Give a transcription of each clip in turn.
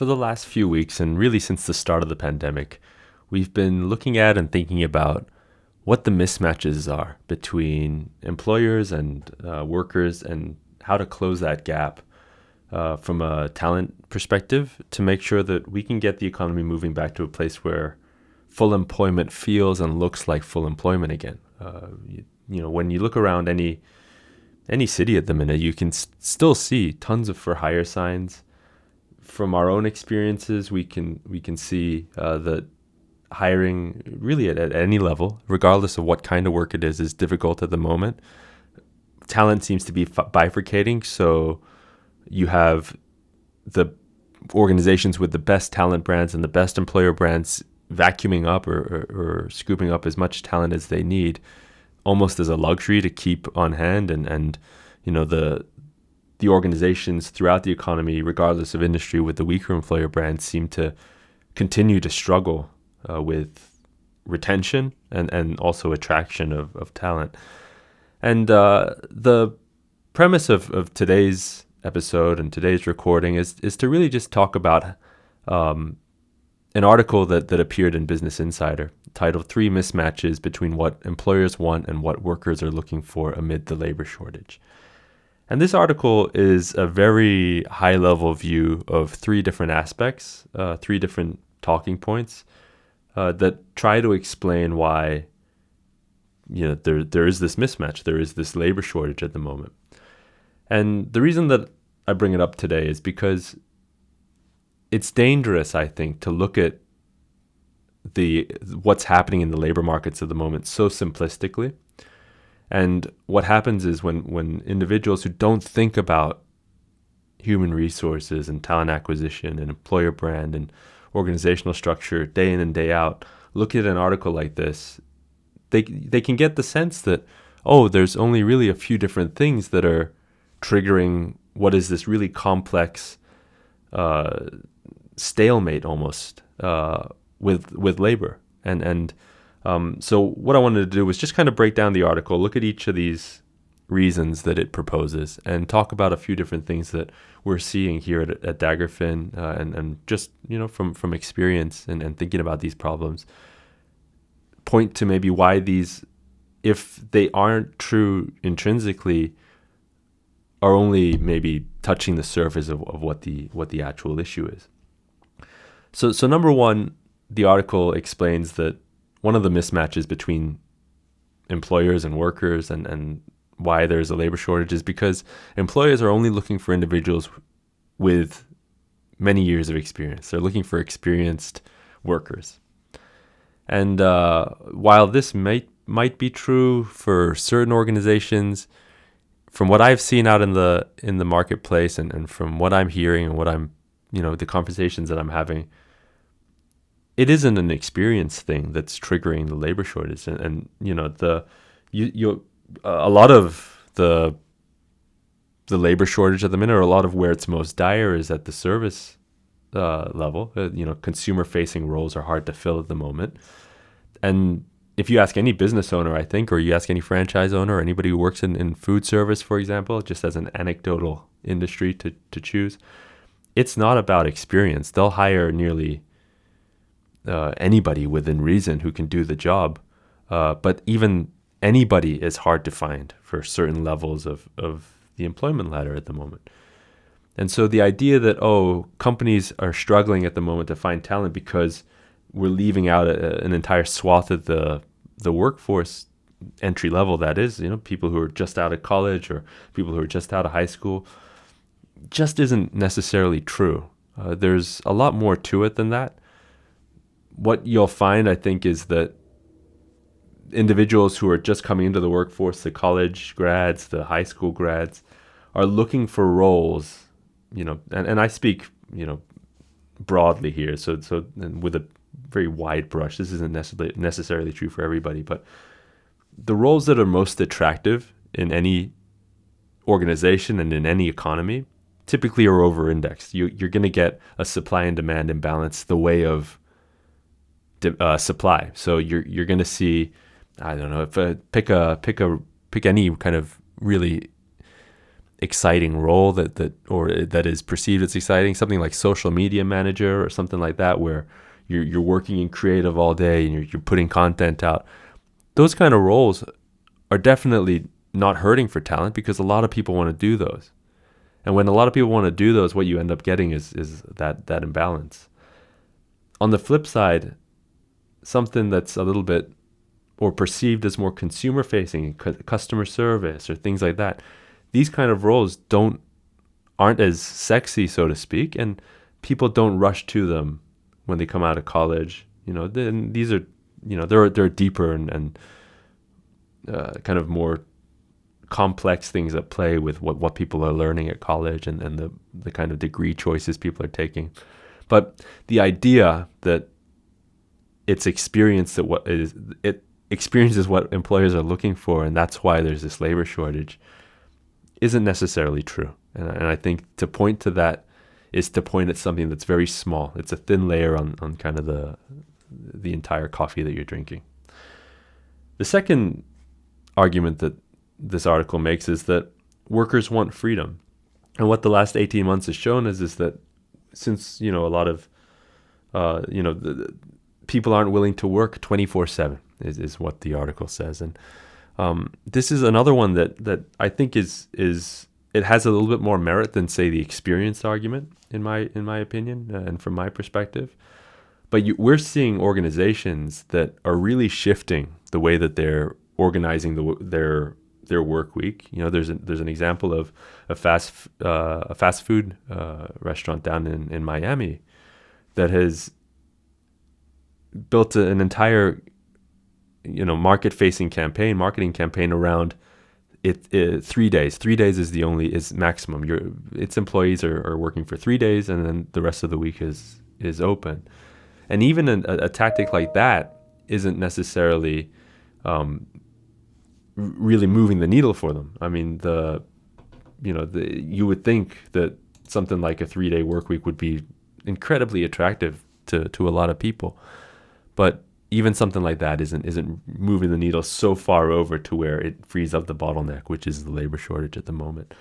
For the last few weeks, and really since the start of the pandemic, we've been looking at and thinking about what the mismatches are between employers and workers and how to close that gap from a talent perspective to make sure that we can get the economy moving back to a place where full employment feels and looks like full employment again. When you look around any city at the minute, you can still see tons of for hire signs. From our own experiences, we can see that hiring really at any level, regardless of what kind of work it is difficult at the moment. Talent seems to be bifurcating, so you have the organizations with the best talent brands and the best employer brands vacuuming up or scooping up as much talent as they need, almost as a luxury to keep on hand, and the organizations throughout the economy, regardless of industry, with the weaker employer brands seem to continue to struggle with retention and also attraction of talent. And the premise of today's episode and today's recording is to really just talk about an article that appeared in Business Insider titled "3 Mismatches Between What Employers Want and What Workers Are Looking For Amid the Labor Shortage." And this article is a very high-level view of 3 different aspects, 3 different talking points that try to explain why there is this mismatch, there is this labor shortage at the moment. And the reason that I bring it up today is because it's dangerous, I think, to look at what's happening in the labor markets at the moment so simplistically. And what happens is when individuals who don't think about human resources and talent acquisition and employer brand and organizational structure day in and day out look at an article like this, they can get the sense that, there's only really a few different things that are triggering what is this really complex stalemate almost with labor. So what I wanted to do was just kind of break down the article, look at each of these reasons that it proposes, and talk about a few different things that we're seeing here at Daggerfinn, and just from experience and thinking about these problems, point to maybe why these, if they aren't true intrinsically, are only maybe touching the surface of what the actual issue is. So number one, the article explains that one of the mismatches between employers and workers and why there's a labor shortage is because employers are only looking for individuals with many years of experience. They're looking for experienced workers. And while this might be true for certain organizations, from what I've seen out in the marketplace and from what I'm hearing and what I'm the conversations that I'm having, it isn't an experience thing that's triggering the labor shortage, and a lot of the labor shortage at the minute, or a lot of where it's most dire, is at the service level. Consumer facing roles are hard to fill at the moment, and if you ask any business owner, I think, or you ask any franchise owner or anybody who works in food service, for example, just as an anecdotal industry to choose, it's not about experience. They'll hire nearly anybody within reason who can do the job, but even anybody is hard to find for certain levels of the employment ladder at the moment. And so the idea that companies are struggling at the moment to find talent because we're leaving out an entire swath of the workforce entry level, that is, people who are just out of college or people who are just out of high school, just isn't necessarily true. There's a lot more to it than that. What you'll find, I think, is that individuals who are just coming into the workforce, the college grads, the high school grads, are looking for roles, and I speak, broadly here, so and with a very wide brush. This isn't necessarily true for everybody, but the roles that are most attractive in any organization and in any economy typically are over-indexed. You're going to get a supply and demand imbalance the way of supply. So you're going to see, I don't know, if pick any kind of really exciting role that is perceived as exciting, something like social media manager or something like that, where you're working in creative all day and you're putting content out. Those kind of roles are definitely not hurting for talent, because a lot of people want to do those. And when a lot of people want to do those, what you end up getting is that imbalance. On the flip side, something that's a little bit, or perceived as more consumer facing, customer service or things like that, these kind of roles aren't as sexy, so to speak, and people don't rush to them when they come out of college. Then these are, there are deeper and kind of more complex things at play with what people are learning at college and the kind of degree choices people are taking. But the idea that experience is what employers are looking for, and that's why there's this labor shortage, isn't necessarily true. And I think to point to that is to point at something that's very small. It's a thin layer on kind of the entire coffee that you're drinking. The second argument that this article makes is that workers want freedom. And what the last 18 months has shown is that since, a lot of, people aren't willing to work 24/7 is what the article says. And this is another one that I think is it has a little bit more merit than, say, the experienced argument, in my opinion, and from my perspective. But we're seeing organizations that are really shifting the way that they're organizing their work week. There's an example of a fast food restaurant down in Miami that has built an entire marketing campaign around it 3 days. 3 days is maximum. Its employees are working for 3 days, and then the rest of the week is open. And even a tactic like that isn't necessarily really moving the needle for them. I mean, you would think that something like a 3-day work week would be incredibly attractive to a lot of people, but even something like that isn't moving the needle so far over to where it frees up the bottleneck, which is the labor shortage at the moment.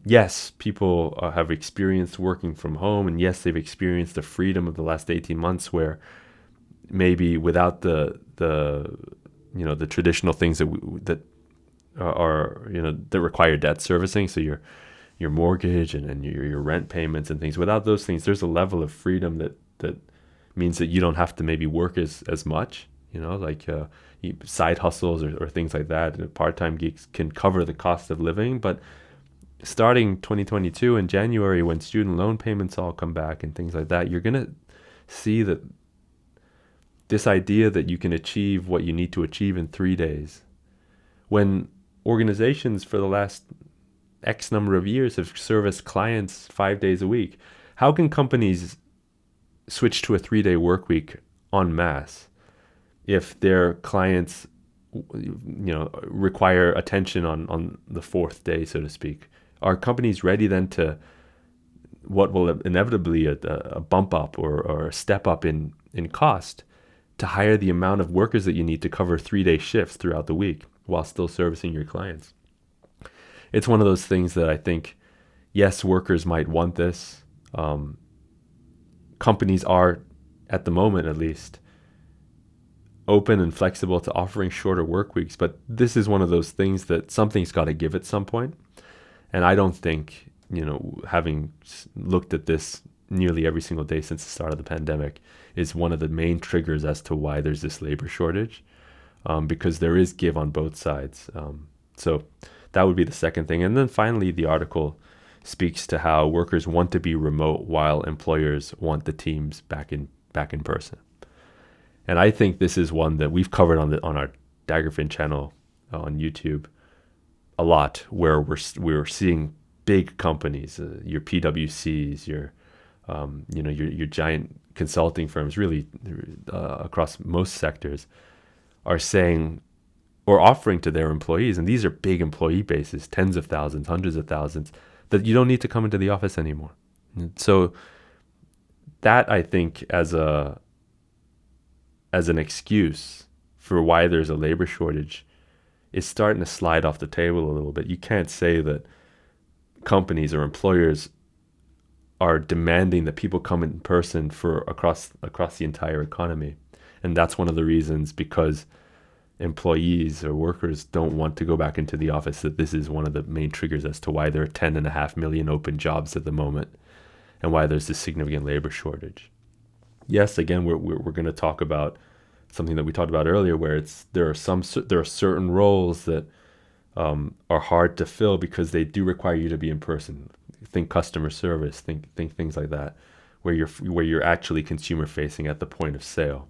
Yes, people have experienced working from home, and yes, they've experienced the freedom of the last 18 months where maybe without the traditional things that require debt servicing, so your mortgage and your rent payments and things. Without those things, there's a level of freedom that means that you don't have to maybe work as much, like side hustles or things like that. Part-time gigs can cover the cost of living. But starting 2022 in January, when student loan payments all come back and things like that, you're going to see that this idea that you can achieve what you need to achieve in 3 days, when organizations for the last X number of years have serviced clients 5 days a week, how can companies switch to a 3-day work week en masse if their clients require attention on the 4th day, so to speak? Are companies ready then to what will inevitably a bump up or a step up in cost to hire the amount of workers that you need to cover 3-day shifts throughout the week while still servicing your clients? It's one of those things that I think, yes, workers might want this. Companies are, at the moment at least, open and flexible to offering shorter work weeks, but this is one of those things that something's got to give at some point. And I don't think, having looked at this nearly every single day since the start of the pandemic, is one of the main triggers as to why there's this labor shortage, because there is give on both sides. So that would be the second thing. And then finally, the article speaks to how workers want to be remote while employers want the teams back in person. And I think this is one that we've covered on our Daggerfinn channel on YouTube a lot, where we're seeing big companies, your PwCs, your giant consulting firms, really across most sectors, are saying or offering to their employees, and these are big employee bases, tens of thousands, hundreds of thousands, that you don't need to come into the office anymore. So that, I think, as an excuse for why there's a labor shortage, is starting to slide off the table a little bit. You can't say that companies or employers are demanding that people come in person for across the entire economy. And that's one of the reasons, because employees or workers don't want to go back into the office, that this is one of the main triggers as to why there are 10.5 million open jobs at the moment and why there's this significant labor shortage. Yes, again, we're going to talk about something that we talked about earlier, where there are certain roles that are hard to fill because they do require you to be in person. Think customer service, think things like that, where you're actually consumer facing at the point of sale.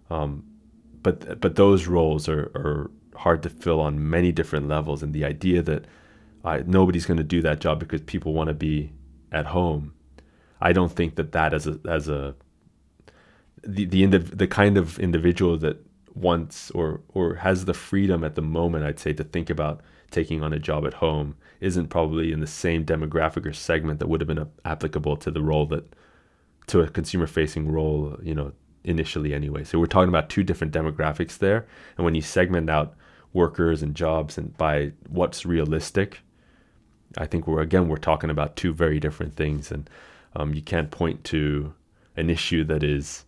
But those roles are hard to fill on many different levels, and the idea that nobody's going to do that job because people want to be at home, I don't think that the kind of individual that wants or has the freedom at the moment, I'd say, to think about taking on a job at home isn't probably in the same demographic or segment that would have been applicable to to a consumer facing role, initially anyway. So we're talking about two different demographics there. And when you segment out workers and jobs and by what's realistic, I think we're talking about two very different things. And you can't point to an issue that is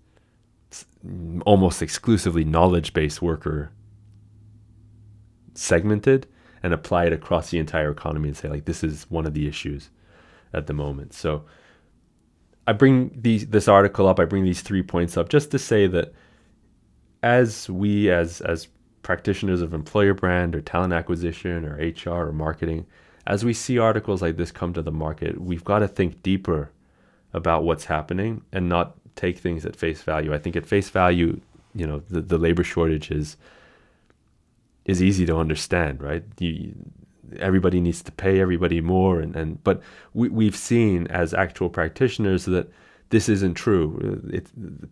almost exclusively knowledge-based worker segmented and apply it across the entire economy and say, like, this is one of the issues at the moment. So I bring this article up, I bring these 3 points up just to say that as we as practitioners of employer brand or talent acquisition or HR or marketing, as we see articles like this come to the market, we've got to think deeper about what's happening and not take things at face value. I think at face value, the labor shortage is easy to understand, right? Everybody needs to pay everybody more, but we've seen as actual practitioners that this isn't true.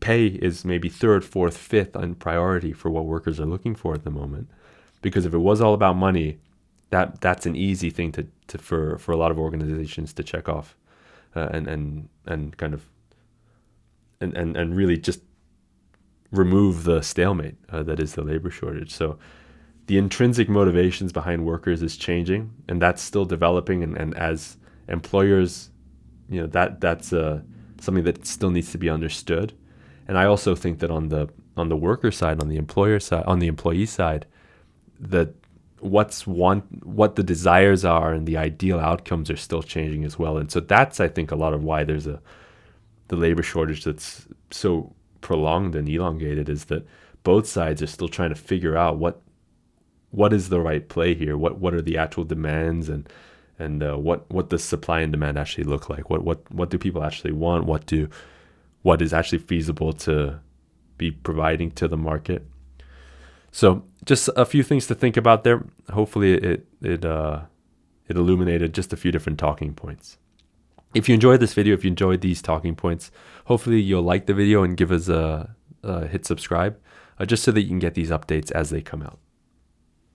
Pay is maybe third, fourth, fifth on priority for what workers are looking for at the moment. Because if it was all about money, that's an easy thing for a lot of organizations to check off, and really just remove the stalemate that is the labor shortage. So the intrinsic motivations behind workers is changing, and that's still developing. And as employers, that's something that still needs to be understood. And I also think that on the worker side, on the employer side, on the employee side, that what the desires are and the ideal outcomes are still changing as well. And so that's, I think, a lot of why there's the labor shortage that's so prolonged and elongated, is that both sides are still trying to figure out what is the right play here, what are the actual demands, and what does supply and demand actually look like, what do people actually want, what is actually feasible to be providing to the market. So just a few things to think about there. Hopefully it illuminated just a few different talking points. If you enjoyed this video, if you enjoyed these talking points, hopefully you'll like the video and give us a hit subscribe, just so that you can get these updates as they come out.